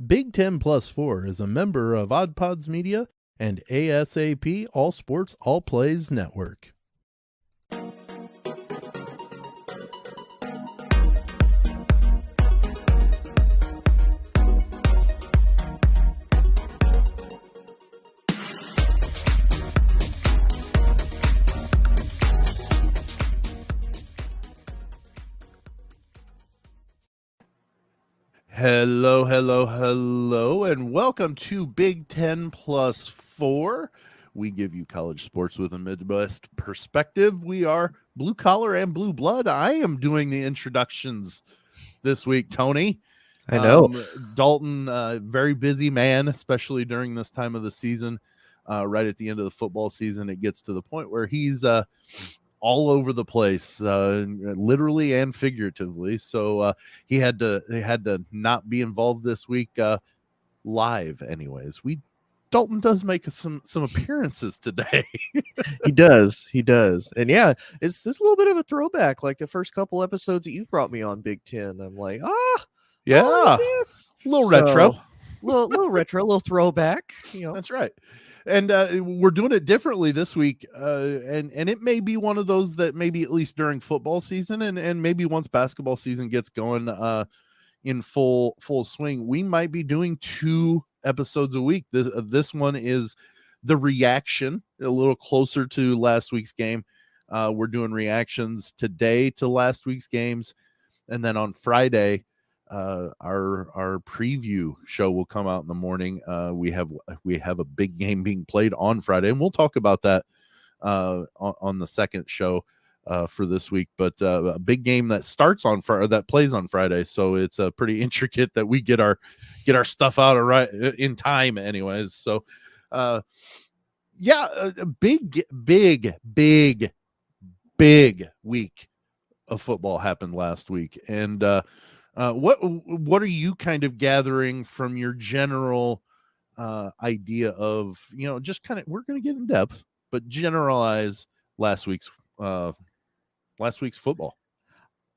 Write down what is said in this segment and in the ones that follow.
Big 10 Plus 4 is a member of Odd Pods Media and ASAP All Sports All Plays Network. Hello, and welcome to Big 10 Plus 4. We give you college sports with a Midwest perspective. We are blue collar and blue blood. I am doing the introductions this week, Tony. I know. Dalton, very busy man, especially during this time of the season. Right at the end of the football season, it gets to the point where he's all over the place, literally and figuratively. So he had to not be involved this week live. Anyways, Dalton does make some appearances today. He does. And yeah, it's this a little bit of a throwback, like the first couple episodes that you've brought me on Big Ten. I'm like, yeah, this. Retro. little retro, little throwback. That's right. And we're doing it differently this week, and it may be one of those that maybe at least during football season and maybe once basketball season gets going in full swing, we might be doing 2 episodes a week. This one is the reaction, a little closer to last week's game. We're doing reactions today to last week's games, and then on Friday, our preview show will come out in the morning. We have a big game being played on Friday, and we'll talk about that on the second show for this week. But a big game that starts on Friday, that plays on Friday, so it's pretty intricate that we get our stuff out right in time, anyways. So, a big week of football happened last week, and what are you kind of gathering from your general idea of, just kind of, we're going to get in depth, but generalize last week's football?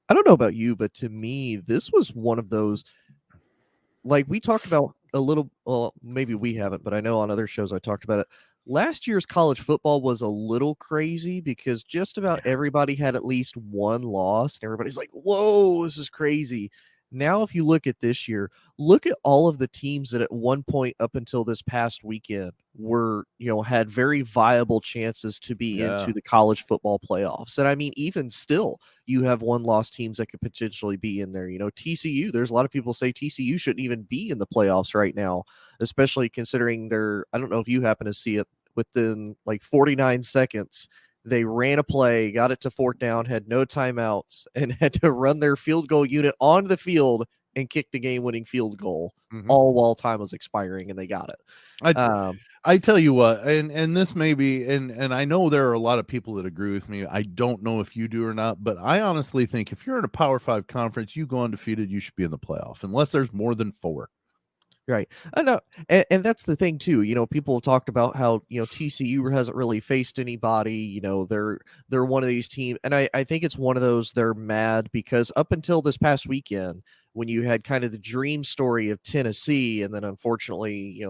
I don't know about you, but to me, this was one of those, like we talked about a little, well, maybe we haven't, but I know on other shows I talked about it. Last year's college football was a little crazy because just about everybody had at least one loss, and everybody's like, whoa, this is crazy. Now, if you look at this year, look at all of the teams that at one point up until this past weekend were, had very viable chances to be into the college football playoffs. And I mean, even still, you have one-loss teams that could potentially be in there. TCU, there's a lot of people say TCU shouldn't even be in the playoffs right now, especially considering I don't know if you happen to see it, within like 49 seconds, they ran a play, got it to 4th down, had no timeouts, and had to run their field goal unit on the field and kick the game-winning field goal, all while time was expiring, and they got it. I tell you what, and this may be, and I know there are a lot of people that agree with me. I don't know if you do or not, but I honestly think if you're in a Power 5 conference, you go undefeated, you should be in the playoff, unless there's more than 4. Right. I know. And that's the thing too. People have talked about how, TCU hasn't really faced anybody. They're one of these teams. And I think it's one of those, they're mad because up until this past weekend, when you had kind of the dream story of Tennessee, and then unfortunately,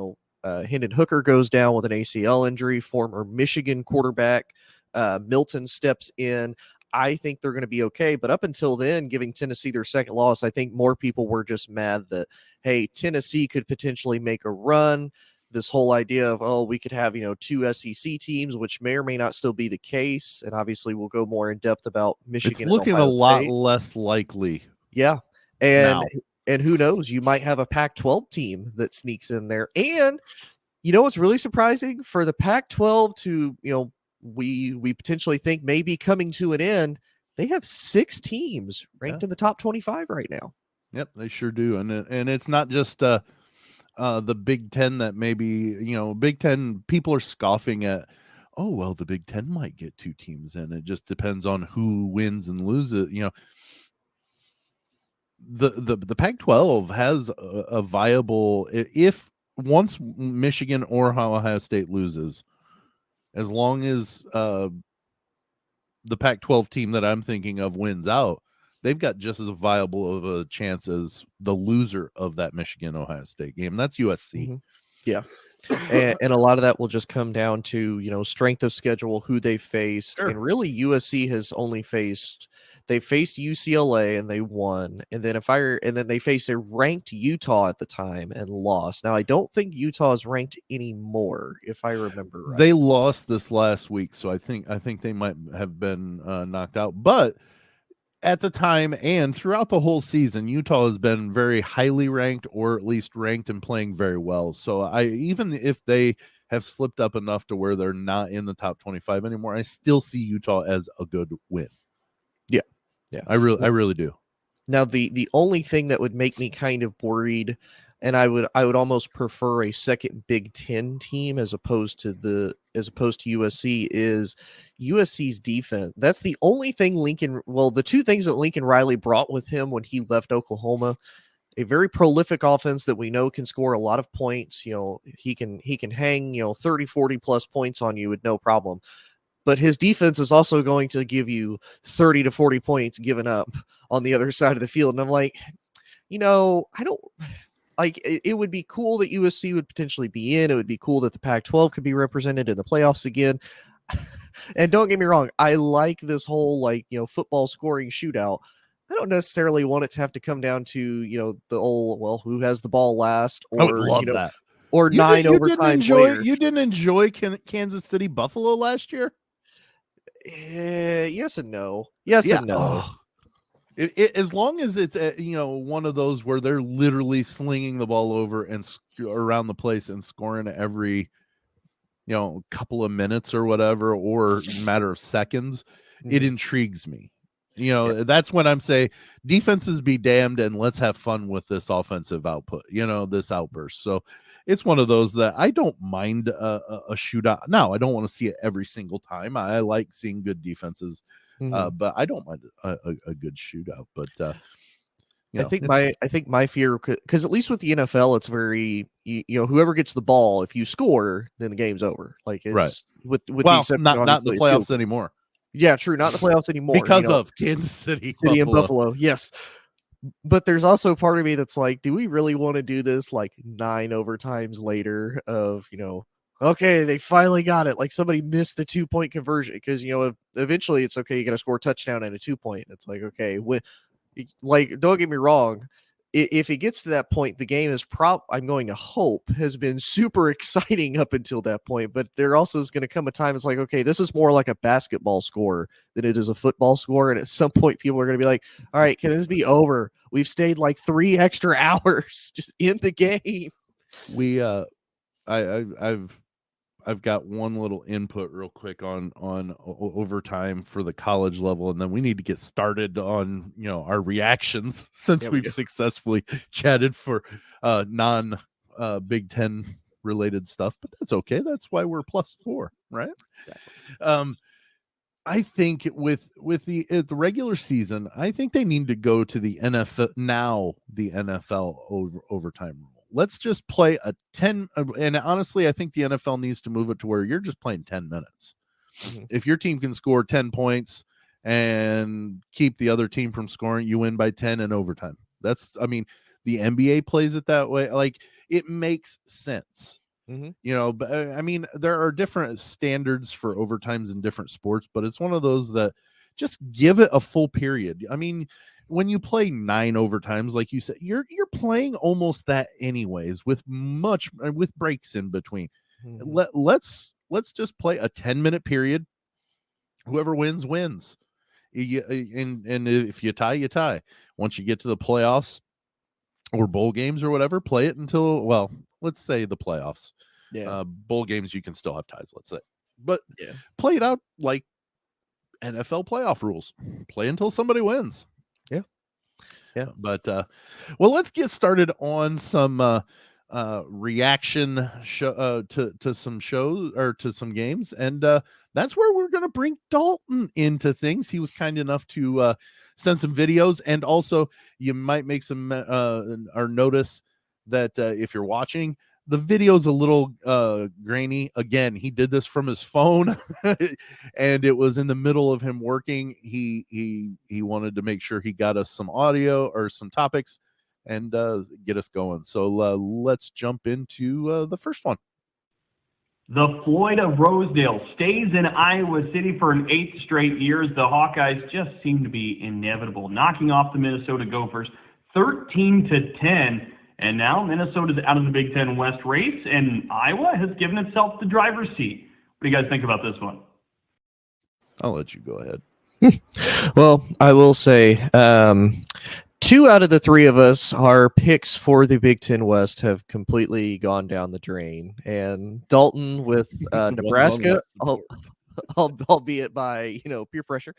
Hendon Hooker goes down with an ACL injury, former Michigan quarterback, Milton steps in. I think they're going to be okay. But up until then, giving Tennessee their second loss, I think more people were just mad that, hey, Tennessee could potentially make a run. This whole idea of, we could have, 2 SEC teams, which may or may not still be the case. And obviously we'll go more in depth about Michigan. It's looking a lot less likely. Yeah. And who knows, you might have a Pac-12 team that sneaks in there. And what's really surprising for the Pac-12 to, we potentially think may be coming to an end, they have 6 teams ranked in the top 25 right now. Yep, they sure do. And it's not just the Big Ten that maybe, Big Ten, people are scoffing at, the Big Ten might get 2 teams in. It just depends on who wins and loses. The Pac-12 has a viable, if once Michigan or Ohio State loses, as long as the Pac-12 team that I'm thinking of wins out, they've got just as viable of a chance as the loser of that Michigan-Ohio State game. That's USC. Mm-hmm. Yeah. And a lot of that will just come down to, strength of schedule, who they faced. Sure. And really USC has only faced UCLA and they won. And then they faced a ranked Utah at the time and lost. Now I don't think Utah is ranked anymore, if I remember right. They lost this last week, so I think they might have been knocked out. But at the time and throughout the whole season, Utah has been very highly ranked, or at least ranked and playing very well. So even if they have slipped up enough to where they're not in the top 25 anymore, I still see Utah as a good win. Yeah. I really do. Now the only thing that would make me kind of worried, and I would almost prefer a second Big Ten team as opposed to USC, is USC's defense. That's the only thing the two things that Lincoln Riley brought with him when he left Oklahoma: a very prolific offense that we know can score a lot of points. He can hang 30, 40 plus points on you with no problem. But his defense is also going to give you 30 to 40 points given up on the other side of the field. And I'm like, I don't like it would be cool that USC would potentially be in. It would be cool that the Pac-12 could be represented in the playoffs again. And don't get me wrong, I like this whole football scoring shootout. I don't necessarily want it to have to come down to, the old, who has the ball last, or I would love that. Or nine overtimes later. You didn't enjoy Kansas City Buffalo last year? Yes and no. Yes and no. Oh. As long as it's one of those where they're literally slinging the ball over and around the place and scoring every couple of minutes or whatever, or matter of seconds, it intrigues me. That's when I'm saying defenses be damned and let's have fun with this offensive output, this outburst. So it's one of those that I don't mind a shootout. Now, I don't want to see it every single time. I like seeing good defenses, but I don't mind a good shootout. But I think my fear, because at least with the NFL, it's very whoever gets the ball, if you score, then the game's over. Like it's right. With the exception, not in the playoffs anymore. Yeah, true. Not in the playoffs anymore because of Kansas City and Buffalo. Yes. But there's also part of me that's like, do we really want to do this 9 overtimes later of, okay, they finally got it. Like somebody missed the 2-point conversion because, eventually it's okay. You got to score a touchdown and a 2-point. It's like, okay, don't get me wrong. If it gets to that point, the game is I'm going to hope has been super exciting up until that point. But there also is going to come a time it's like, okay, this is more like a basketball score than it is a football score. And at some point, people are going to be like, all right, can this be over? We've stayed 3 extra hours just in the game. I've got one little input real quick on overtime for the college level, and then we need to get started on our reactions since we've successfully chatted for non Big Ten related stuff. But that's okay. That's why we're +4, right? Exactly. I think with the regular season, I think they need to go to the NFL now. The NFL overtime rule. Let's just play a 10. And honestly, I think the NFL needs to move it to where you're just playing 10 minutes. Mm-hmm. If your team can score 10 points and keep the other team from scoring, you win by 10 in overtime. The NBA plays it that way. Like, it makes sense. Mm-hmm. But there are different standards for overtimes in different sports, but it's one of those that just give it a full period. When you play 9 overtimes, like you said, you're playing almost that anyways, with breaks in between. Mm-hmm. Let's just play a 10-minute period. Whoever wins. And if you tie, you tie. Once you get to the playoffs or bowl games or whatever, play it until, let's say the playoffs. Yeah. Bowl games, you can still have ties, let's say. But play it out like NFL playoff rules. Play until somebody wins. Yeah. But let's get started on some reaction to some shows or to some games, and that's where we're going to bring Dalton into things. He was kind enough to send some videos, and also you might make some or notice that if you're watching, The video's a little grainy. Again, he did this from his phone, and it was in the middle of him working. He wanted to make sure he got us some audio or some topics and get us going. So let's jump into the first one. The Floyd of Rosedale stays in Iowa City for an 8th straight year. The Hawkeyes just seem to be inevitable, knocking off the Minnesota Gophers 13-10. And now Minnesota's out of the Big Ten West race, and Iowa has given itself the driver's seat. What do you guys think about this one? I'll let you go ahead. Well, I will say 2 out of the 3 of us, our picks for the Big Ten West have completely gone down the drain. And Dalton with Nebraska, albeit by peer pressure,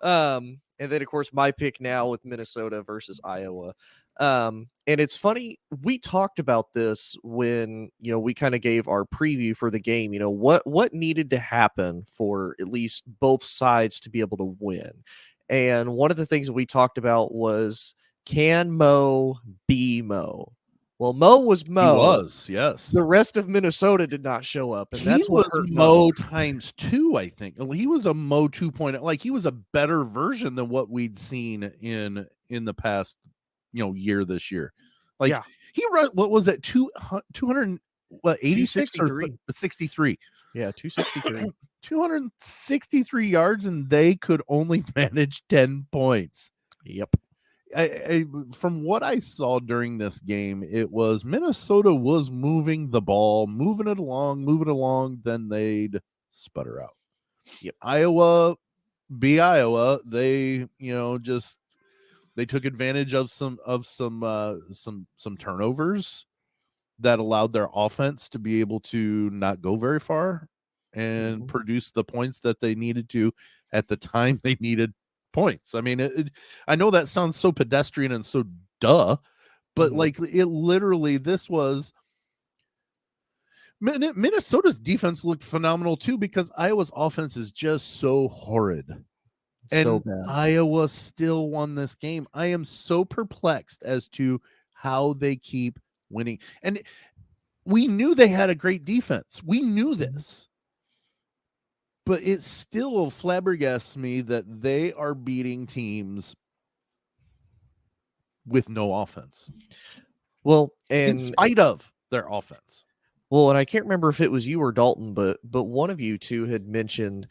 and then of course my pick now with Minnesota versus Iowa. And it's funny, we talked about this when we kind of gave our preview for the game. What needed to happen for at least both sides to be able to win. And one of the things we talked about was, can Mo be Mo? Well, Mo was Mo. He was, yes. The rest of Minnesota did not show up, and that's what hurt Mo times 2, I think. He was a Mo 2.0. Like, he was a better version than what we'd seen in the past, year this year. Like, he run, what was it, 286 or 63? Yeah, 263. 263 yards, and they could only manage 10 points. Yep. From what I saw during this game, it was Minnesota was moving the ball, moving it along, then they'd sputter out. Yep. Iowa, they they took advantage of some turnovers that allowed their offense to be able to not go very far and produce the points that they needed to at the time they needed points. I mean, I know that sounds so pedestrian and so duh, but like, it literally, this was Minnesota's defense looked phenomenal too, because Iowa's offense is just so horrid. And so bad. Iowa still won this game. I am so perplexed as to how they keep winning. And we knew they had a great defense. We knew this. But it still flabbergasts me that they are beating teams with no offense. Well, and in spite of their offense. Well, and I can't remember if it was you or Dalton, but one of you two had mentioned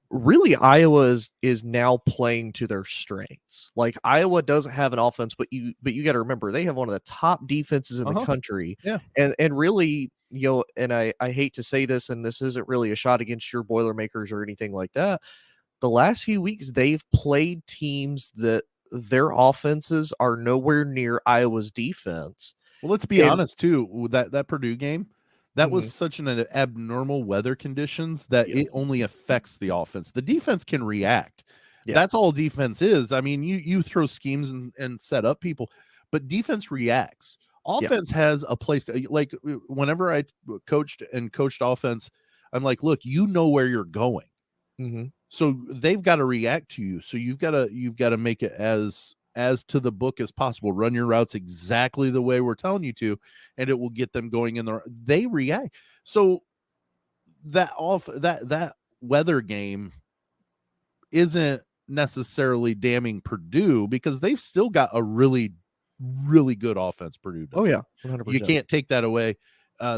really Iowa is now playing to their strengths. Like, Iowa doesn't have an offense, but you got to remember they have one of the top defenses in the country. Yeah. And really, and I hate to say this, and this isn't really a shot against your Boilermakers or anything like that. The last few weeks, they've played teams that their offenses are nowhere near Iowa's defense. Well, let's be honest too, with that Purdue game. That was such an abnormal weather conditions that it only affects the offense. The defense can react. Yeah. That's all defense is. I mean, you throw schemes and set up people, but defense reacts. Offense has a place to, like, whenever I coached offense, I'm like, look, you know where you're going. So they've got to react to you. So you've got to make it as to the book as possible. Run your routes exactly the way we're telling you to, and it will get them going in the. They react. So that weather game isn't necessarily damning Purdue, because they've still got a really, really good offense. Purdue does. Oh yeah, 100%. You can't take that away.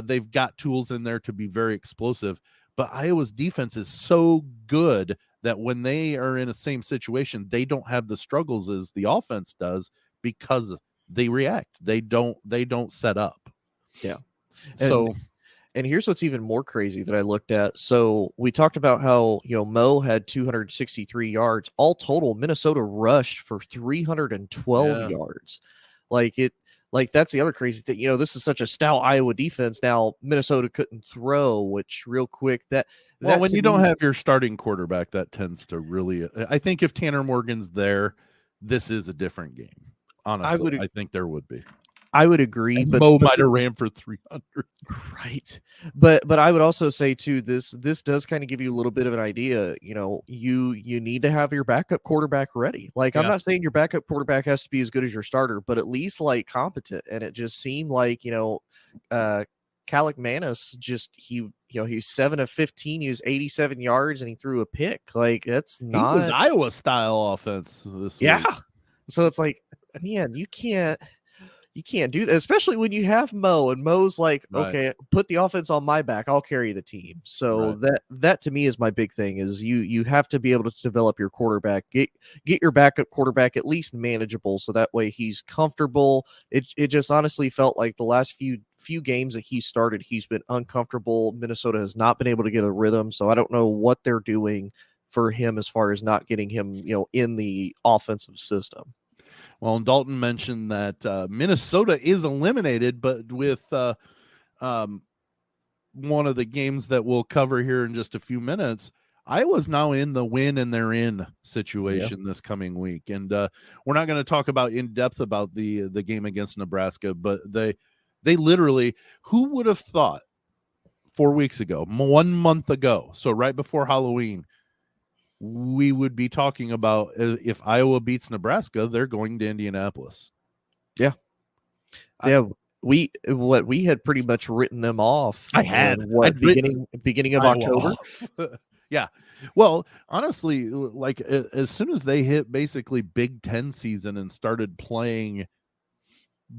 They've got tools in there to be very explosive, but Iowa's defense is so good that when they are in a same situation, they don't have the struggles as the offense does, because they react. They don't set up. Yeah. And here's what's even more crazy that I looked at. So we talked about how, Mo had 263 yards. All total, Minnesota rushed for 312 yards. Like, that's the other crazy thing. This is such a stout Iowa defense. Now, Minnesota couldn't throw, which real quick, when you don't have your starting quarterback, that tends to really, I think if Tanner Morgan's there, this is a different game. Honestly, I think there would be. I would agree, but Mo might have ran for 300. Right. But I would also say too, this does kind of give you a little bit of an idea. You need to have your backup quarterback ready. Like, I'm not saying your backup quarterback has to be as good as your starter, but at least like competent. And it just seemed like, Manis he's 7 of 15, he was 87 yards, and he threw a pick. Like, that's not. He was Iowa style offense this week. So it's like, man, you can't do that, especially when you have Mo, and Mo's like, okay, put the offense on my back, I'll carry the team. So that to me is my big thing, is you have to be able to develop your quarterback, get your backup quarterback at least manageable, so that way he's comfortable. It just honestly felt like the last few games that he started, he's been uncomfortable. Minnesota has not been able to get a rhythm, so I don't know what they're doing for him as far as not getting him, in the offensive system. Well, Dalton mentioned that Minnesota is eliminated, but with one of the games that we'll cover here in just a few minutes, Iowa's now in the win and they're in situation this coming week. And we're not going to talk about in depth about the game against Nebraska, but they literally, who would have thought 4 weeks ago, 1 month ago, so right before Halloween, we would be talking about if Iowa beats Nebraska, they're going to Indianapolis. Yeah. We had pretty much written them off. Beginning of October. Yeah. Well, honestly, like as soon as they hit basically Big Ten season and started playing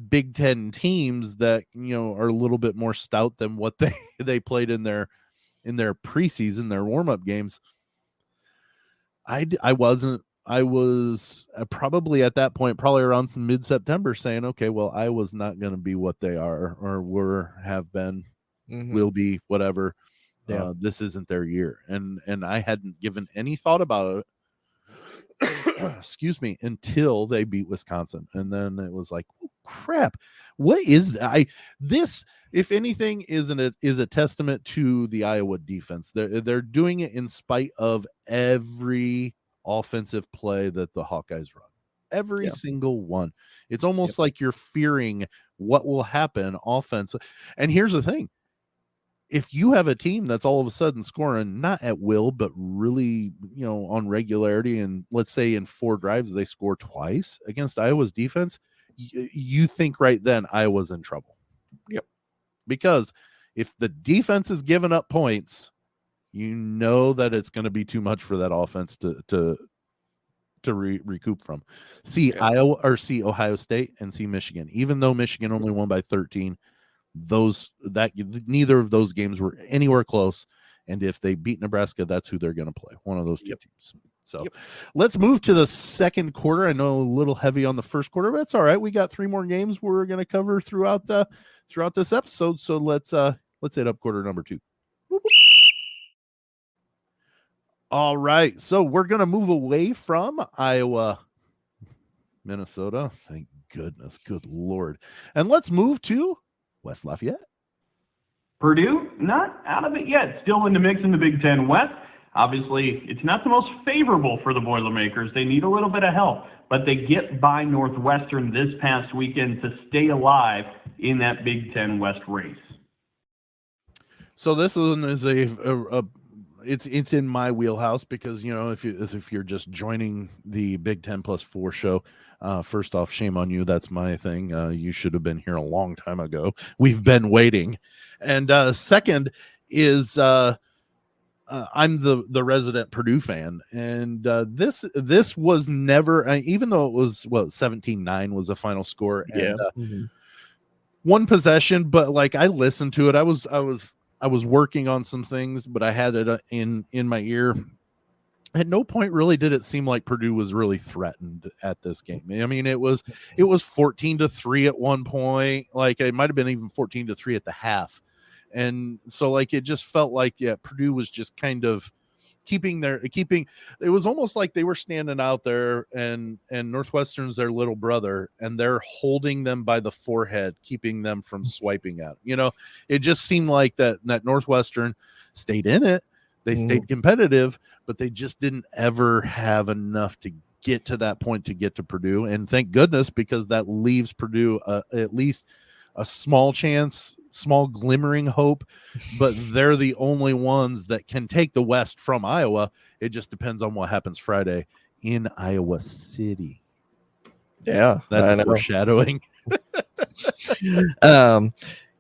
Big Ten teams that, are a little bit more stout than what they played in their preseason, their warm-up games, I was probably at that point, probably around mid-September, saying, okay, well, I was not going to be what they are or have been, will be, whatever. Yeah. This isn't their year. And I hadn't given any thought about it, excuse me, until they beat Wisconsin. And then it was like, oh, crap, what is that? This, if anything, is a testament to the Iowa defense. They're doing it in spite of every offensive play that the Hawkeyes run. Every single one. It's almost like you're fearing what will happen offensive. And here's the thing. If you have a team that's all of a sudden scoring, not at will, but really, on regularity, and let's say in 4 drives, they score twice against Iowa's defense, you think right then Iowa's in trouble. Yep. Because if the defense is giving up points, you know that it's going to be too much for that offense to recoup from. See Ohio State and see Michigan. Even though Michigan only won by 13, neither of those games were anywhere close. And if they beat Nebraska, that's who they're going to play. One of those two teams. So let's move to the second quarter. I know a little heavy on the first quarter, but it's all right. We got 3 more games we're going to cover throughout this episode. So let's hit up quarter number 2. All right. So we're going to move away from Iowa, Minnesota. Thank goodness. Good Lord. And let's move to West Lafayette. Purdue, not out of it yet. Still in the mix in the Big Ten West. Obviously, it's not the most favorable for the Boilermakers. They need a little bit of help, but they get by Northwestern this past weekend to stay alive in that Big Ten West race. So this one is it's in my wheelhouse because, if you're just joining the Big Ten Plus 4 show, first off, shame on you. That's my thing. You should have been here a long time ago. We've been waiting. And second is I'm the resident Purdue fan. And this was never, even though it was 17-9 was the final score. And, one possession, but like I listened to it. I was working on some things, but I had it in my ear. At no point really did it seem like Purdue was really threatened at this game. I mean, it was 14-3 at one point. Like it might have been even 14-3 at the half. And so like it just felt like Purdue was just kind of keeping it was almost like they were standing out there and Northwestern's their little brother and they're holding them by the forehead, keeping them from swiping out. It just seemed like that Northwestern stayed in it. They stayed competitive, but they just didn't ever have enough to get to that point to get to Purdue. And thank goodness, because that leaves Purdue at least a small chance, small glimmering hope, but they're the only ones that can take the West from Iowa. It just depends on what happens Friday in Iowa City. Yeah, that's foreshadowing.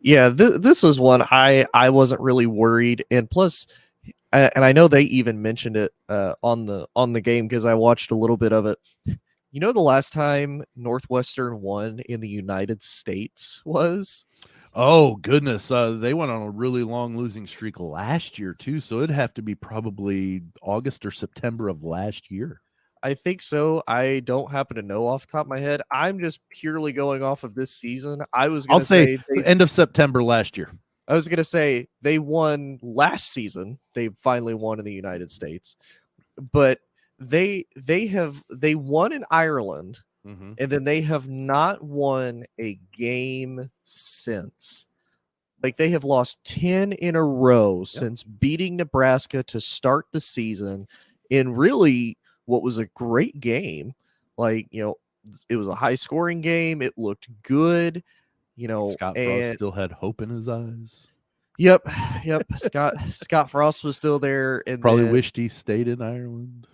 Yeah, this was one I wasn't really worried, and plus, and I know they even mentioned it on the game because I watched a little bit of it. You know, the last time Northwestern won in the United States was? Oh goodness, they went on a really long losing streak last year too, so it'd have to be probably August or September of last year. I think so. I don't happen to know off the top of my head. I'm just purely going off of this season. I'll say end of September last year. I was gonna say they won last season. They finally won in the United States, but they won in Ireland, Mm-hmm. and then they have not won a game since. Like they have lost 10 in a row since beating Nebraska to start the season in really what was a great game. Like, you know, it was a high scoring game. It looked good, you know, Scott Frost still had hope in his eyes. Yep. Scott Frost was still there, and Probably wished he stayed in Ireland.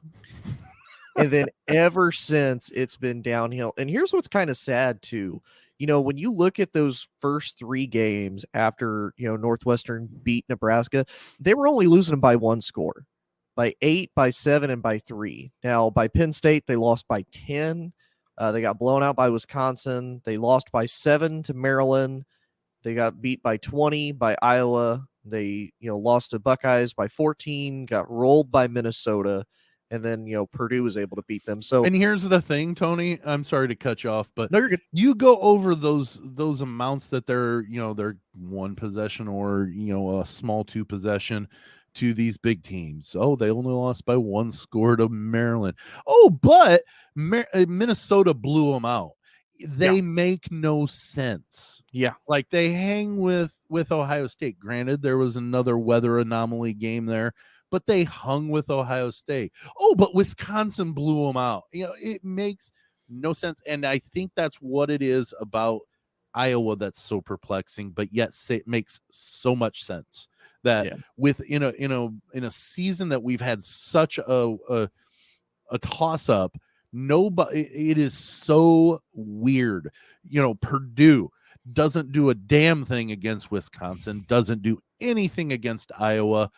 And then ever since it's been downhill. And here's what's kind of sad too. You know, when you look at those first 3 games after, you know, Northwestern beat Nebraska, they were only losing them by 1 score, by 8, by 7, and by 3. Now, by Penn State, they lost by 10. They got blown out by Wisconsin. They lost by 7 to Maryland. They got beat by 20 by Iowa. They, you know, lost to Buckeyes by 14, got rolled by Minnesota. And then, you know, Purdue was able to beat them. So, and here's the thing, Tony, I'm sorry to cut you off, but no, you're good. You go over those amounts that they're 1 possession or, you know, a small 2 possession to these big teams. Oh, they only lost by 1 score to Maryland. Oh, but Minnesota blew them out. They make no sense. Yeah. Like they hang with Ohio State. Granted, there was another weather anomaly game there, but they hung with Ohio State. Oh, but Wisconsin blew them out. You know, it makes no sense. And I think that's what it is about Iowa that's so perplexing, but yet it makes so much sense that with in a season that we've had such a toss up, nobody, it is so weird. You know, Purdue doesn't do a damn thing against Wisconsin, doesn't do anything against Iowa,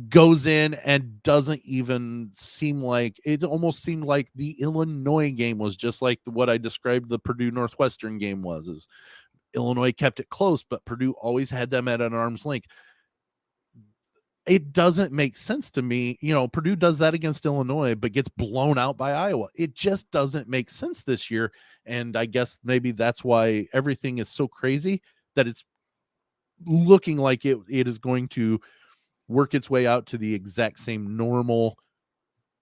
goes in and doesn't even seem like, it almost seemed like the Illinois game was just like what I described the Purdue Northwestern game was, is Illinois kept it close, but Purdue always had them at an arm's length. It doesn't make sense to me. You know, Purdue does that against Illinois, but gets blown out by Iowa. It just doesn't make sense this year. And I guess maybe that's why everything is so crazy, that it's looking like it is going to work its way out to the exact same normal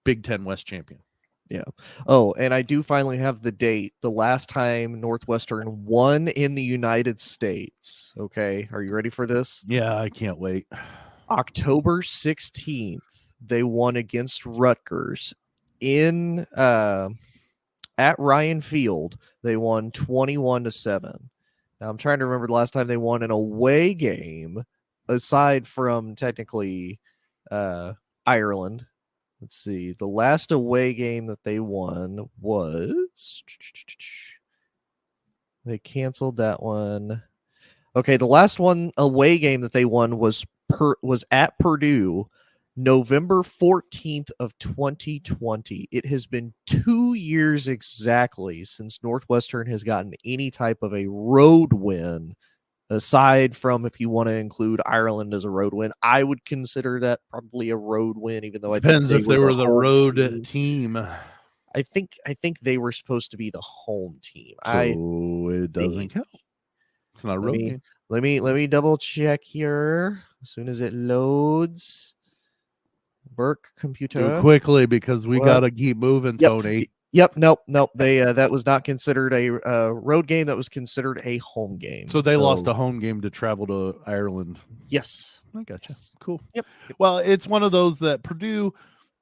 Big Ten West champion. Yeah. Oh, and I do finally have the date. The last time Northwestern won in the United States. Okay. Are you ready for this? Yeah, I can't wait. October 16th, they won against Rutgers in at Ryan Field. They won 21-7. Now I'm trying to remember the last time they won an away game, aside from technically Ireland. Let's see. The last away game that they won was, they canceled that one. Okay, the last one away game that they won was at Purdue, November 14th of 2020. It has been 2 years exactly since Northwestern has gotten any type of a road win, aside from, if you want to include Ireland as a road win. I would consider that probably a road win, even though Depends if they were the road team. I think they were supposed to be the home team. So it doesn't count. It's not a road game. Let me double check here as soon as it loads. Work computer. Do quickly, because we gotta keep moving, Tony. Yep. Nope. They that was not considered a road game. That was considered a home game. So they lost a home game to travel to Ireland. Yes. I gotcha. Yes. Cool. Yep. Well, it's one of those that Purdue,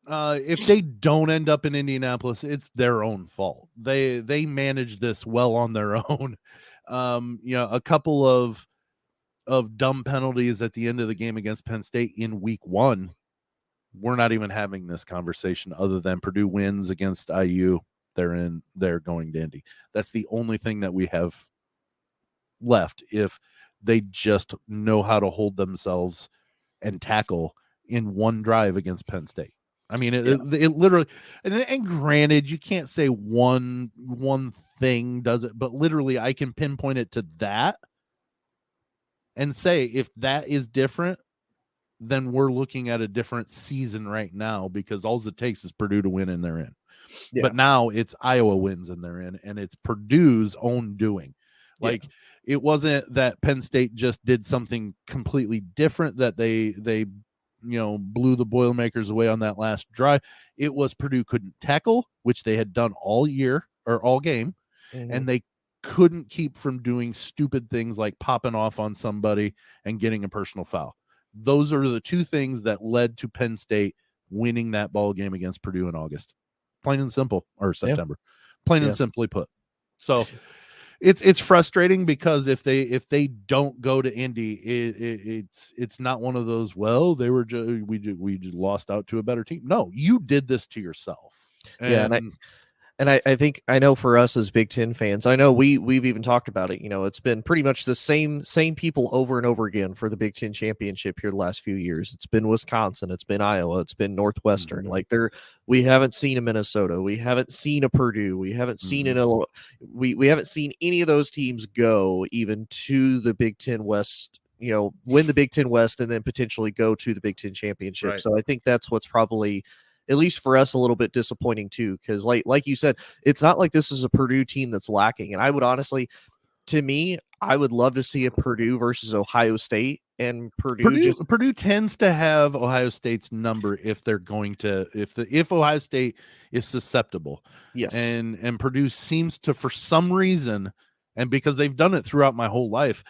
if they don't end up in Indianapolis, it's their own fault. They managed this well on their own. You know, a couple of dumb penalties at the end of the game against Penn State in week 1. We're not even having this conversation, other than Purdue wins against IU. They're going to Indy. That's the only thing that we have left. If They just know how to hold themselves and tackle in one drive against Penn State. I mean, it literally, and granted, you can't say one thing does it, but literally I can pinpoint it to that and say, if that is different, then we're looking at a different season right now, because all it takes is Purdue to win and they're in. Yeah. But now it's Iowa wins and they're in, and it's Purdue's own doing. Like, it wasn't that Penn State just did something completely different, that they blew the Boilermakers away on that last drive. It was Purdue couldn't tackle, which they had done all year or all game, and they couldn't keep from doing stupid things like popping off on somebody and getting a personal foul. Those are the two things that led to Penn State winning that ball game against Purdue in August. Plain and simple, or September. Plain and simply put. So it's frustrating, because if they don't go to Indy, it's not one of those, well, they were we just lost out to a better team. No, you did this to yourself. And I think, I know for us as Big Ten fans, I know we've even talked about it. It's been pretty much the same people over and over again for the Big Ten championship here the last few years. It's been Wisconsin, it's been Iowa, it's been Northwestern. Like, we haven't seen a Minnesota, we haven't seen a Purdue, we haven't seen an Illinois. We haven't seen any of those teams go even to the Big Ten West. Win the Big Ten West and then potentially go to the Big Ten championship. Right. So I think that's what's probably, at least for us, a little bit disappointing too, because like you said, it's not like this is a Purdue team that's lacking. And I would honestly, to me, I would love to see a Purdue versus Ohio State, and Purdue tends to have Ohio State's number if they're going to, if Ohio State is susceptible. Yes. And Purdue seems to, for some reason, and because they've done it throughout my whole life,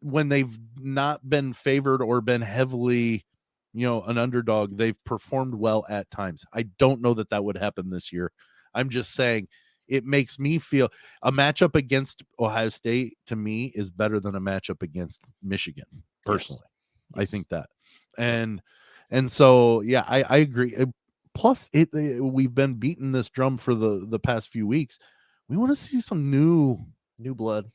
when they've not been favored or been heavily an underdog, they've performed well at times. I don't know that would happen this year. I'm just saying, it makes me feel a matchup against Ohio State, to me, is better than a matchup against Michigan, personally. Yes. I think that. And so, I agree. Plus, we've been beating this drum for the past few weeks. We want to see some new blood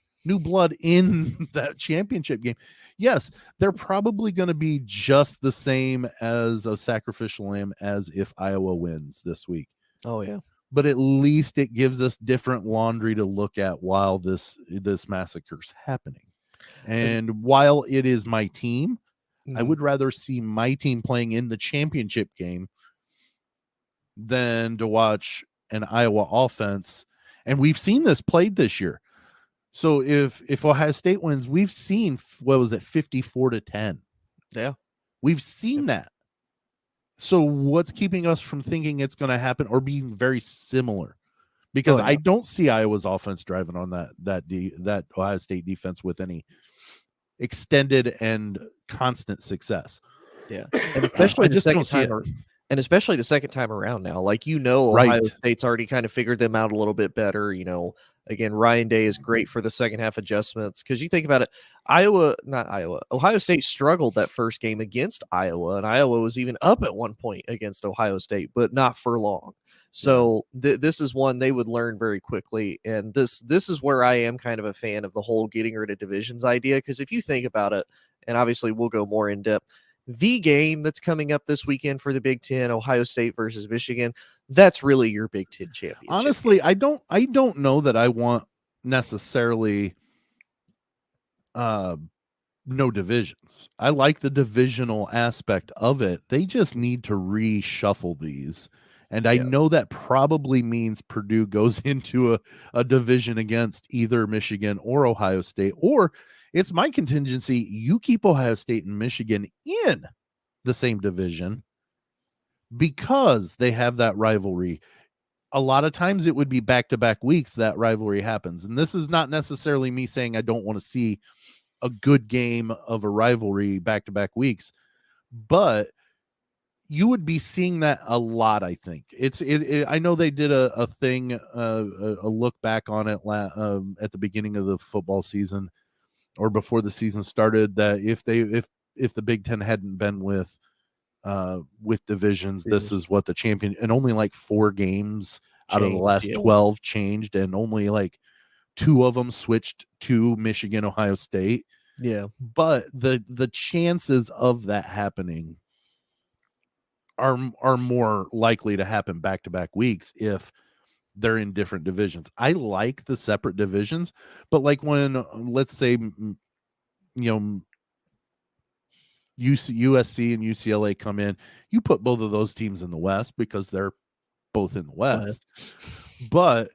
in that championship game. Yes, they're probably going to be just the same as a sacrificial lamb as if Iowa wins this week. Oh yeah. But at least it gives us different laundry to look at while this massacre's happening. And while it is my team, I would rather see my team playing in the championship game than to watch an Iowa offense. And we've seen this played this year. So if Ohio State wins, we've seen, 54-10. Yeah. We've seen that. So what's keeping us from thinking it's going to happen or being very similar? Because I don't see Iowa's offense driving on that Ohio State defense with any extended and constant success. Yeah. And especially especially the second time around now. Like, Ohio State's already kind of figured them out a little bit better. Again, Ryan Day is great for the second half adjustments, because you think about it, Ohio State struggled that first game against Iowa, and Iowa was even up at one point against Ohio State, but not for long. So this is one they would learn very quickly, and this is where I am kind of a fan of the whole getting rid of divisions idea, because if you think about it, and obviously we'll go more in depth, the game that's coming up this weekend for the Big Ten, Ohio State versus Michigan, that's really your Big Ten championship. Honestly, I don't know that I want necessarily no divisions. I like the divisional aspect of it. They just need to reshuffle these. And I know that probably means Purdue goes into a division against either Michigan or Ohio State, or it's my contingency, you keep Ohio State and Michigan in the same division because they have that rivalry. A lot of times it would be back-to-back weeks that rivalry happens. And this is not necessarily me saying I don't want to see a good game of a rivalry back-to-back weeks, but you would be seeing that a lot. I think I know they did a thing, a look back on it at the beginning of the football season or before the season started, that if the Big Ten hadn't been with divisions, this is what the champion, and only like 4 games out of the last 12 changed, and only like 2 of them switched to Michigan, Ohio State. Yeah. But the chances of that happening are more likely to happen back-to-back weeks if they're in different divisions. I like the separate divisions, but like when, let's say, USC and UCLA come in, you put both of those teams in the West because they're both in the West. But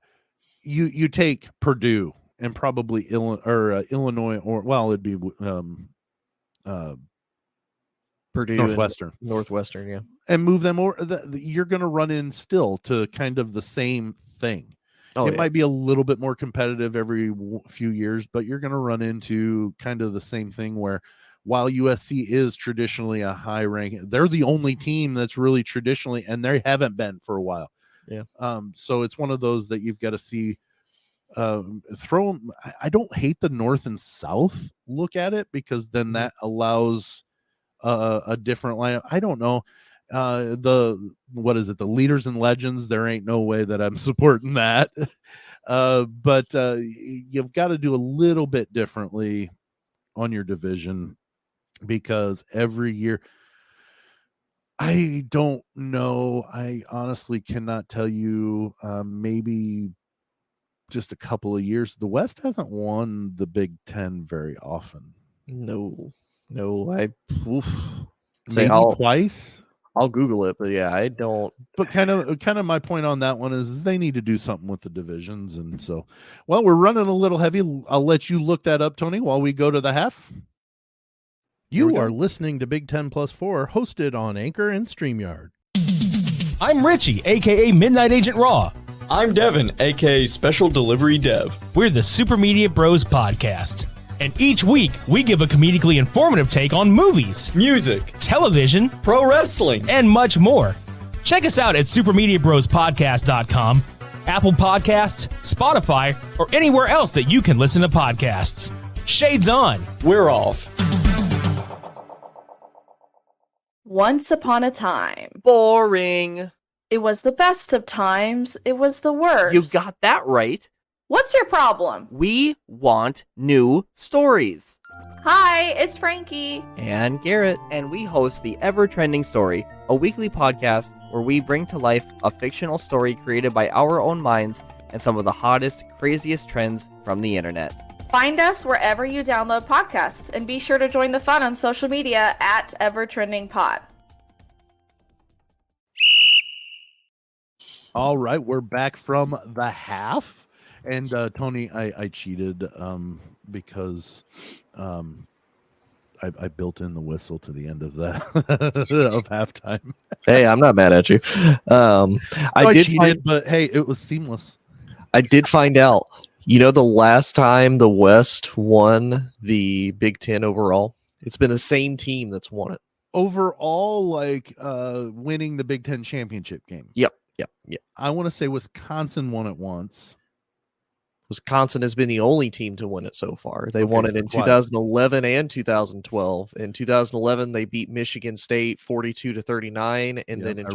you take Purdue and probably Illinois, or it'd be Purdue, Northwestern, yeah, and move them over. You're going to run in still to kind of the same thing. It might be a little bit more competitive every few years, but you're going to run into kind of the same thing where, while USC is traditionally a high rank, they're the only team that's really traditionally, and they haven't been for a while. Yeah. So it's one of those that you've got to see. Throw them. I don't hate the North and South look at it, because then that allows a different lineup. I don't know. The leaders and legends? There ain't no way that I'm supporting that. But you've got to do a little bit differently on your division, because every year, I don't know. I honestly cannot tell you. Maybe just a couple of years, the West hasn't won the Big Ten very often. No. Maybe I'll twice. I'll Google it, but yeah, I don't. But kind of my point on that one is they need to do something with the divisions. And so, well, we're running a little heavy. I'll let you look that up, Tony, while we go to the half. You are listening to Big Ten Plus 4, hosted on Anchor and StreamYard. I'm Richie, a.k.a. Midnight Agent Raw. I'm Devin, a.k.a. Special Delivery Dev. We're the Super Media Bros podcast. And each week, we give a comedically informative take on movies, Music, television, pro wrestling, and much more. Check us out at supermediabrospodcast.com, Apple Podcasts, Spotify, or anywhere else that you can listen to podcasts. Shades on. We're off. Once upon a time. Boring. It was the best of times. It was the worst. You got that right. What's your problem? We want new stories. Hi, it's Frankie. And Garrett. And we host the Ever Trending Story, a weekly podcast where we bring to life a fictional story created by our own minds and some of the hottest, craziest trends from the internet. Find us wherever you download podcasts, and be sure to join the fun on social media at EverTrendingPod. All right, we're back from the half. And Tony, I cheated because I built in the whistle to the end of that of halftime. Hey, I'm not mad at you. I did cheated, but hey, it was seamless. I did find out. You know, the last time the West won the Big Ten overall, it's been the same team that's won it. Overall, like winning the Big Ten championship game. Yep. I want to say Wisconsin won it once. Wisconsin has been the only team to win it so far. They won it in 2011 and 2012. In 2011, they beat Michigan State 42-39, and then in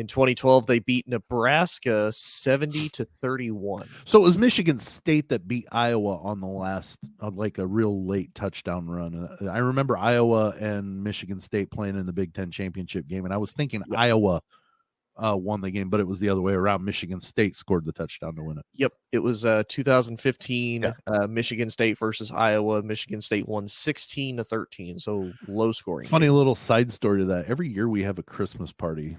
2012, they beat Nebraska 70-31. So it was Michigan State that beat Iowa on the last, like a real late touchdown run. I remember Iowa and Michigan State playing in the Big Ten championship game, and I was thinking Iowa won the game, but it was the other way around. Michigan State scored the touchdown to win it. Yep, it was 2015 Michigan State versus Iowa. Michigan State won 16-13, so low scoring. Funny little side story to that. Every year we have a Christmas party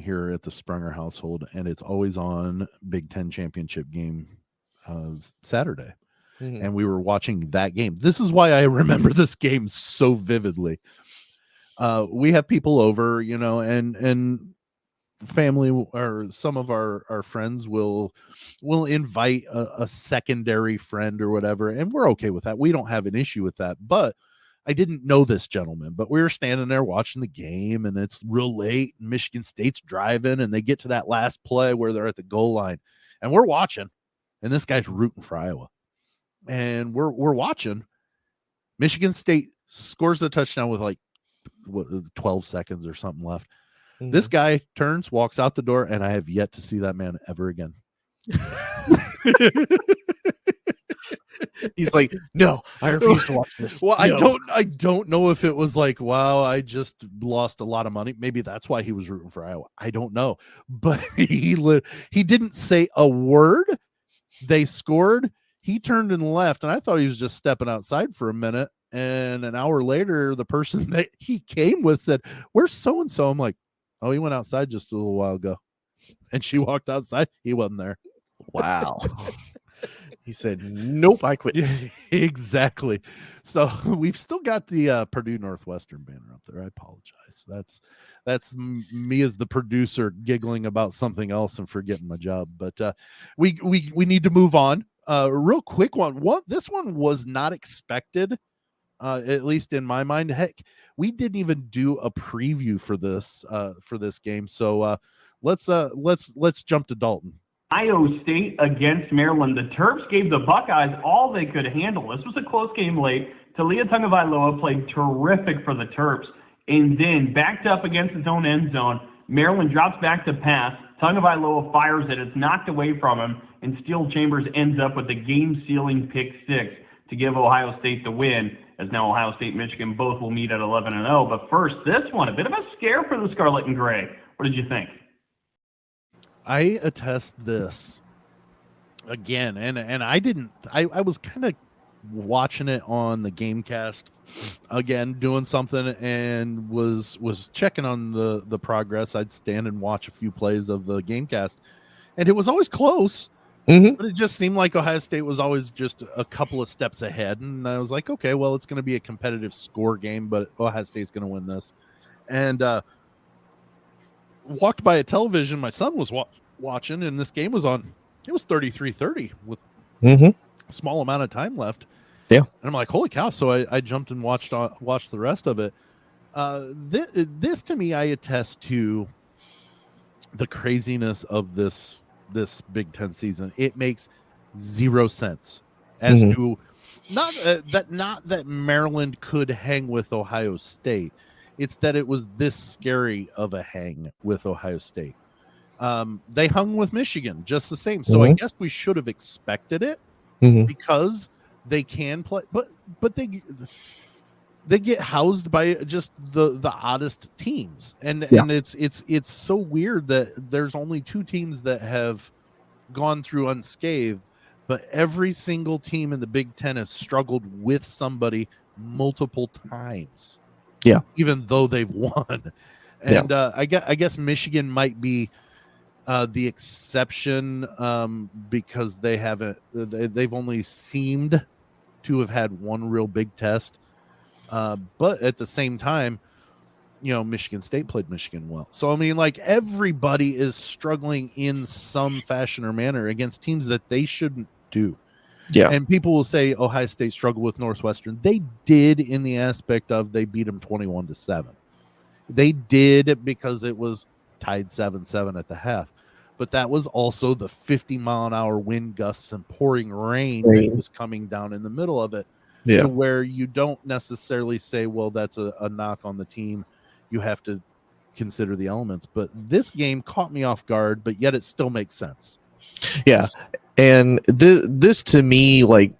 here at the Sprunger household, and it's always on Big Ten championship game Saturday. Mm-hmm. And we were watching that game. This is why I remember this game so vividly. We have people over, you know, and family or some of our friends will invite a secondary friend or whatever, and we're okay with that. We don't have an issue with that. But I didn't know this gentleman, but we were standing there watching the game, and it's real late, and Michigan State's driving, and they get to that last play where they're at the goal line, and we're watching, and this guy's rooting for Iowa, and we're watching. Michigan State scores the touchdown with like 12 seconds or something left. Mm-hmm. This guy turns, walks out the door, and I have yet to see that man ever again. He's like, no, I refuse to watch this. Well, No. I don't know if it was like, wow, I just lost a lot of money. Maybe that's why he was rooting for Iowa. I don't know, but he didn't say a word. They scored. He turned and left, and I thought he was just stepping outside for a minute. And an hour later, the person that he came with said, "Where's so and so?" I'm like, "Oh, he went outside just a little while ago." And she walked outside. He wasn't there. Wow. He said, nope, I quit. Exactly. So we've still got the Purdue Northwestern banner up there. I apologize. That's me as the producer giggling about something else and forgetting my job. But we need to move on. Real quick one. This one was not expected, at least in my mind. Heck, we didn't even do a preview for this game. So let's jump to Dalton. Ohio State against Maryland. The Terps gave the Buckeyes all they could handle. This was a close game late. Talia Tagovailoa played terrific for the Terps, and then backed up against his own end zone. Maryland drops back to pass. Tagovailoa fires it. It's knocked away from him, and Steel Chambers ends up with the game-sealing pick six to give Ohio State the win, as now Ohio State and Michigan both will meet at 11-0. But first, this one, a bit of a scare for the Scarlet and Gray. What did you think? I attest this again, and I was kind of watching it on the Gamecast again, doing something, and was checking on the progress. I'd stand and watch a few plays of the Gamecast, and it was always close, but it just seemed like Ohio State was always just a couple of steps ahead. And I was like, okay, well, it's going to be a competitive score game, but Ohio State's going to win this. And walked by a television my son was watching, and this game was on. It was 33-30 with a small amount of time left. Yeah, and I'm like, holy cow! So I jumped and watched the rest of it. This to me, I attest to the craziness of this Big Ten season. It makes zero sense as to not that Maryland could hang with Ohio State. It's that it was this scary of a hang with Ohio State. They hung with Michigan just the same. So I guess we should have expected it because they can play, but they get housed by just the oddest teams. And it's so weird that there's only two teams that have gone through unscathed, but every single team in the Big Ten has struggled with somebody multiple times. Yeah, even though they've won, and I guess Michigan might be the exception because they haven't. They've only seemed to have had one real big test, but at the same time, Michigan State played Michigan well. So I mean, like, everybody is struggling in some fashion or manner against teams that they shouldn't do. Yeah. And people will say Ohio State struggled with Northwestern. They did, in the aspect of they beat them 21-7. They did because it was tied 7-7 at the half. But that was also the 50-mile-an-hour wind gusts and pouring rain that was coming down in the middle of it, to where you don't necessarily say, well, that's a knock on the team. You have to consider the elements. But this game caught me off guard, but yet it still makes sense. Yeah. And this to me, like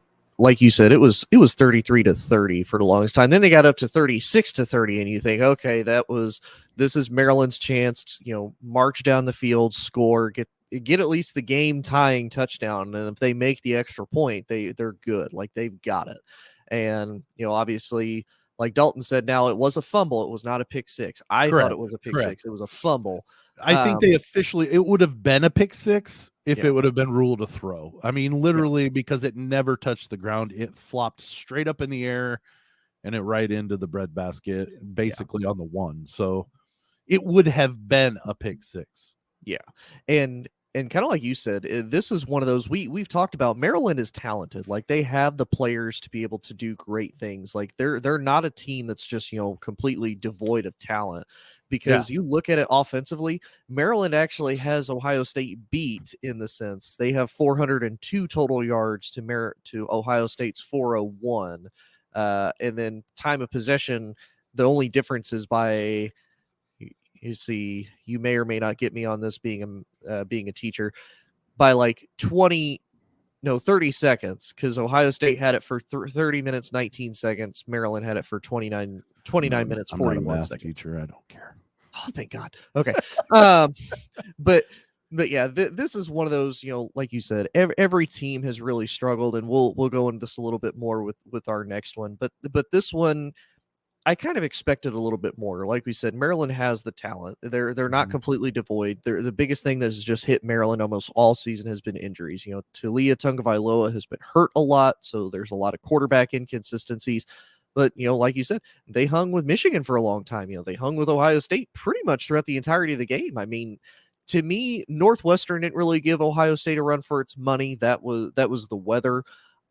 you said, it was 33-30 for the longest time. Then they got up to 36-30, and you think, okay, this is Maryland's chance to, march down the field, score, get at least the game tying touchdown, and if they make the extra point, they're good. Like, they've got it. And obviously, like Dalton said, now it was a fumble. It was not a pick six. I thought it was a pick six. It was a fumble. I think it would have been a pick six if it would have been ruled a throw. I mean, literally, because it never touched the ground. It flopped straight up in the air and it right into the breadbasket, basically on the one. So it would have been a pick six. Yeah. And kind of like you said, this is one of those we've talked about. Maryland is talented. Like, they have the players to be able to do great things. Like, they're not a team that's just, completely devoid of talent. Because you look at it offensively, Maryland actually has Ohio State beat in the sense they have 402 total yards to Ohio State's 401. And then time of possession, the only difference is by, you see, you may or may not get me on this being a teacher, by like 20 No, 30 seconds, because Ohio State had it for 30 minutes, 19 seconds. Maryland had it for 29 minutes, I'm not a 41 math seconds. teacher. I don't care. Oh, thank God. Okay. But yeah, this is one of those, like you said, every team has really struggled, and we'll go into this a little bit more with our next one. But this one, I kind of expected a little bit more. Like we said, Maryland has the talent. They're not completely devoid. The biggest thing that has just hit Maryland almost all season has been injuries. Talia Tungavailoa has been hurt a lot, so there's a lot of quarterback inconsistencies. But, like you said, they hung with Michigan for a long time. They hung with Ohio State pretty much throughout the entirety of the game. I mean, to me, Northwestern didn't really give Ohio State a run for its money. That was the weather.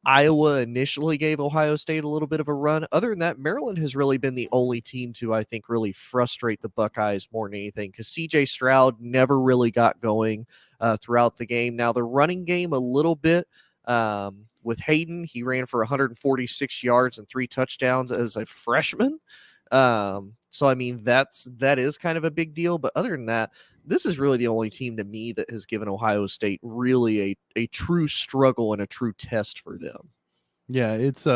Iowa initially gave Ohio State a little bit of a run. Other than that, Maryland has really been the only team to, I think, really frustrate the Buckeyes more than anything, because C.J. Stroud never really got going throughout the game. Now, the running game a little bit with Hayden. He ran for 146 yards and 3 touchdowns as a freshman. So, I mean, that is kind of a big deal. But other than that, this is really the only team to me that has given Ohio State really a true struggle and a true test for them. Yeah, it's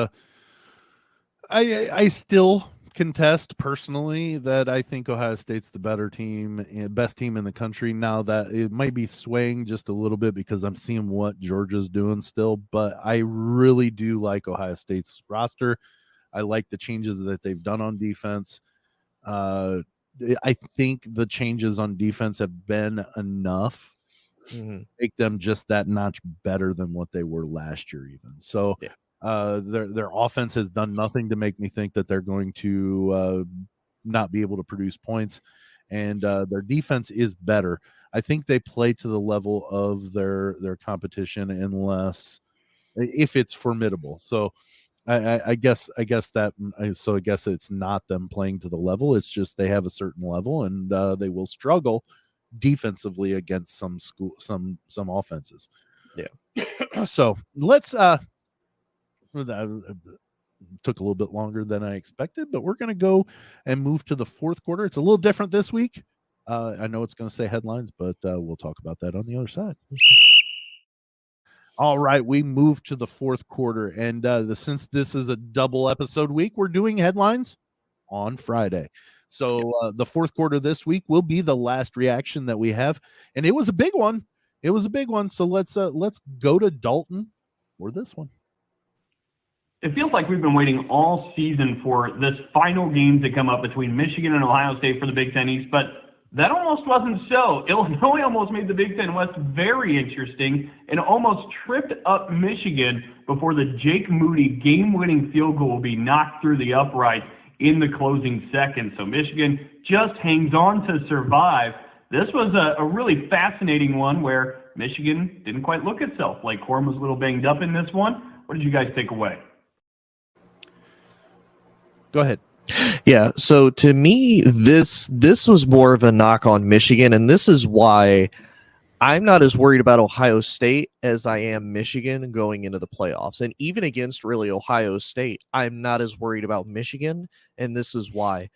I still contest personally that I think Ohio State's the better team, best team in the country. Now that it might be swaying just a little bit because I'm seeing what Georgia's doing still, but I really do like Ohio State's roster. I like the changes that they've done on defense. I think the changes on defense have been enough to make them just that notch better than what they were last year even. So their offense has done nothing to make me think that they're going to not be able to produce points, and their defense is better. I think they play to the level of their competition if it's formidable. So I guess it's not them playing to the level. It's just they have a certain level, and they will struggle defensively against some offenses. Yeah. So let's took a little bit longer than I expected, but we're going to go and move to the fourth quarter. It's a little different this week. I know it's going to say headlines, but we'll talk about that on the other side. All right, we move to the fourth quarter, and since this is a double episode week, we're doing headlines on Friday. So the fourth quarter this week will be the last reaction that we have, and it was a big one. So let's go to Dalton for this one. It feels like we've been waiting all season for this final game to come up between Michigan and Ohio State for the Big Ten East, but that almost wasn't so. Illinois almost made the Big Ten West very interesting and almost tripped up Michigan before the Jake Moody game-winning field goal will be knocked through the upright in the closing seconds. So Michigan just hangs on to survive. This was a really fascinating one where Michigan didn't quite look itself. Blake Corum was a little banged up in this one. What did you guys take away? Go ahead. Yeah, so to me, this was more of a knock on Michigan, and this is why I'm not as worried about Ohio State as I am Michigan going into the playoffs. And even against really Ohio State, I'm not as worried about Michigan, and this is why.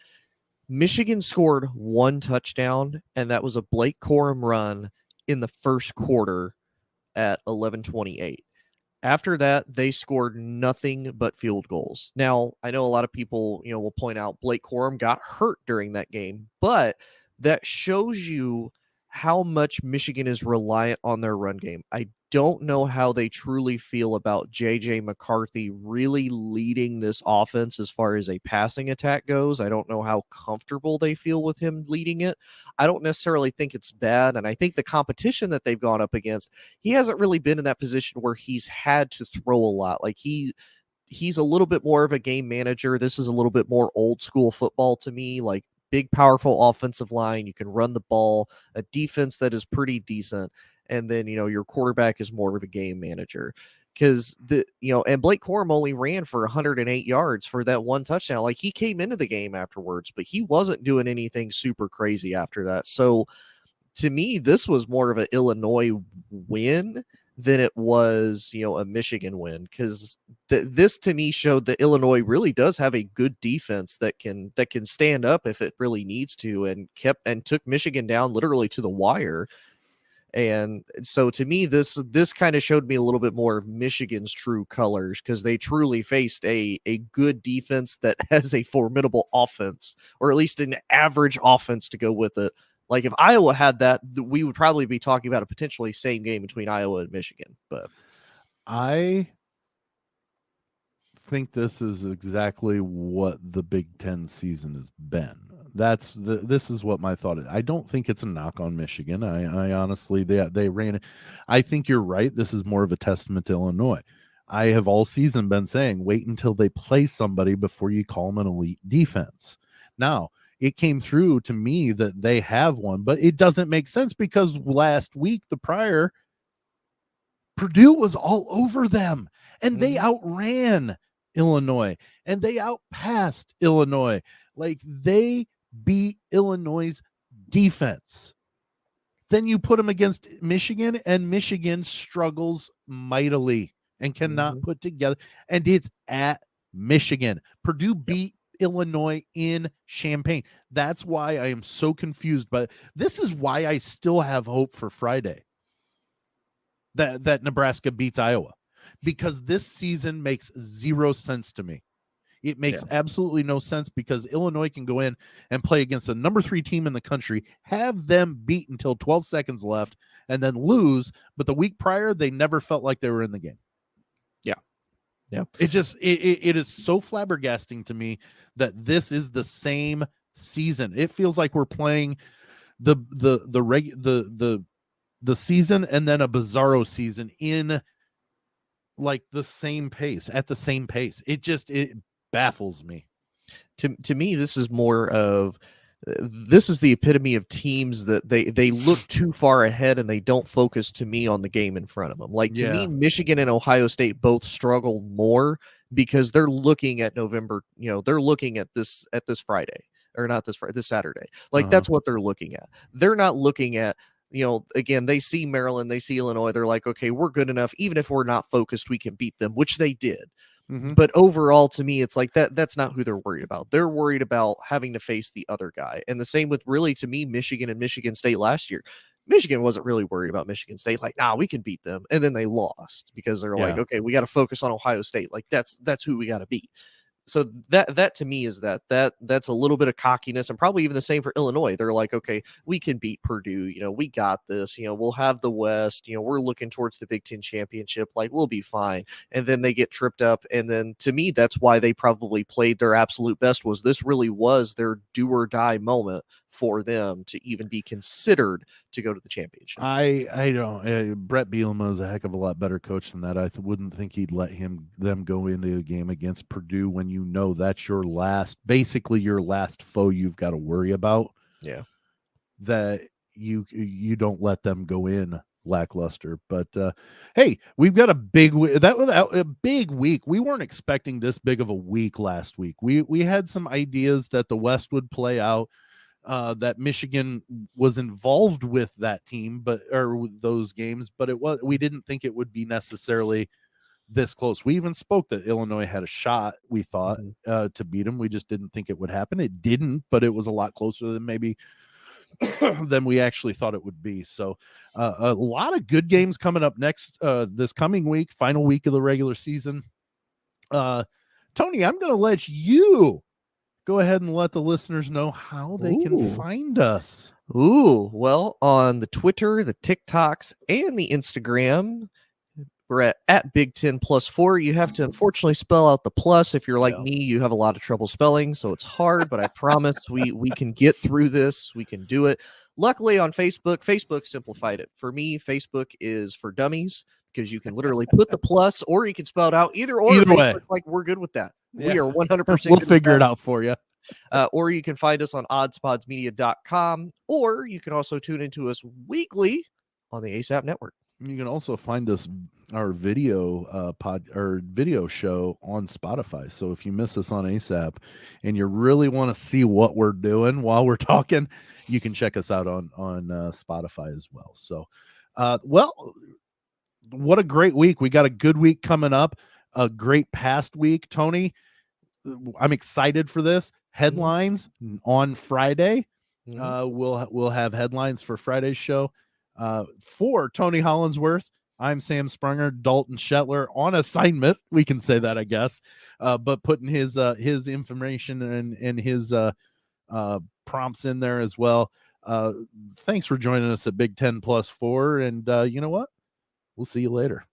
Michigan scored 1 touchdown, and that was a Blake Corum run in the first quarter at 11:28. After that, they scored nothing but field goals. Now, I know a lot of people, will point out Blake Corum got hurt during that game, but that shows you how much Michigan is reliant on their run game. I don't know how they truly feel about J.J. McCarthy really leading this offense as far as a passing attack goes. I don't know how comfortable they feel with him leading it. I don't necessarily think it's bad, and I think the competition that they've gone up against, he hasn't really been in that position where he's had to throw a lot. Like he's a little bit more of a game manager. This is a little bit more old school football to me, like big, powerful offensive line. You can run the ball, a defense that is pretty decent. And then, your quarterback is more of a game manager because and Blake Corum only ran for 108 yards for that 1 touchdown. Like he came into the game afterwards, but he wasn't doing anything super crazy after that. So to me, this was more of an Illinois win than it was, a Michigan win. Cause this to me showed that Illinois really does have a good defense that can stand up if it really needs to, and took Michigan down literally to the wire. And so to me, this kind of showed me a little bit more of Michigan's true colors, because they truly faced a good defense that has a formidable offense, or at least an average offense to go with it. Like if Iowa had that, we would probably be talking about a potentially same game between Iowa and Michigan. But I think this is exactly what the Big Ten season has been. This is what my thought is. I don't think it's a knock on Michigan. I honestly, they ran it. I think you're right. This is more of a testament to Illinois. I have all season been saying, wait until they play somebody before you call them an elite defense. Now, it came through to me that they have one, but it doesn't make sense because last week, the prior, Purdue was all over them, and they outran Illinois, and they outpassed Illinois. Like, they beat Illinois' defense. Then you put them against Michigan, and Michigan struggles mightily and cannot put together. And it's at Michigan. Purdue beat Illinois in Champaign. That's why I am so confused. But this is why I still have hope for Friday that Nebraska beats Iowa, because this season makes zero sense to me. It makes absolutely no sense, because Illinois can go in and play against the number 3 team in the country, have them beat until 12 seconds left, and then lose. But the week prior, they never felt like they were in the game. Yeah. It is so flabbergasting to me that this is the same season. It feels like we're playing the season and then a Bizarro season in like the same pace, at the same pace. It baffles me. To me, this is more of, this is the epitome of teams that they look too far ahead and they don't focus, to me, on the game in front of them. Like, to me, Michigan and Ohio State both struggle more because they're looking at November, they're looking at this Friday, or not this Friday, this Saturday. Like, that's what they're looking at. They're not looking at, again, they see Maryland, they see Illinois, they're like, okay, we're good enough. Even if we're not focused, we can beat them, which they did. But overall, to me, it's like that's not who they're worried about. They're worried about having to face the other guy. And the same with, really, to me, Michigan and Michigan State last year. Michigan wasn't really worried about Michigan State. Like, we can beat them. And then they lost because they're like, okay, we got to focus on Ohio State. Like, that's who we got to beat. So that to me is that's a little bit of cockiness, and probably even the same for Illinois. They're like, okay, we can beat Purdue. We got this. We'll have the West. We're looking towards the Big Ten championship. Like, we'll be fine. And then they get tripped up. And then, to me, that's why they probably played their absolute best. Was this really was their do or die moment for them to even be considered to go to the championship? I don't. Brett Bielema is a heck of a lot better coach than that. I wouldn't think he'd let them go into a game against Purdue when that's basically your last foe you've got to worry about. Yeah, that you don't let them go in lackluster. But hey, we've got a big a big week. We weren't expecting this big of a week last week. We had some ideas that the West would play out. That Michigan was involved with that team, or with those games, but we didn't think it would be necessarily this close. We even spoke that Illinois had a shot, we thought, to beat them. We just didn't think it would happen. It didn't, but it was a lot closer than maybe than we actually thought it would be. So a lot of good games coming up next this coming week, final week of the regular season. Tony, I'm going to let you go ahead and let the listeners know how they can find us. Well, on the Twitter, the TikToks, and the Instagram, we're at Big Ten Plus 4. You have to unfortunately spell out the plus. If you're like me, you have a lot of trouble spelling, so it's hard, but I promise we can get through this. We can do it. Luckily, on Facebook simplified it. For me, Facebook is for dummies, because you can literally put the plus, or you can spell it out. Either way. Like, we're good with that. Yeah. We are 100%. We'll figure it out for you. Or you can find us on oddspodsmedia.com, or you can also tune into us weekly on the ASAP network. You can also find us, our video video show, on Spotify. So if you miss us on ASAP and you really want to see what we're doing while we're talking, you can check us out on Spotify as well. So, what a great week. We got a good week coming up, a great past week. Tony, I'm excited for this. Headlines on Friday. We'll have headlines for Friday's show. For Tony Hollinsworth, I'm Sam Sprunger. Dalton Shetler on assignment. We can say that, I guess, but putting his information and his prompts in there as well. Thanks for joining us at Big 10 Plus 4. And you know what? We'll see you later.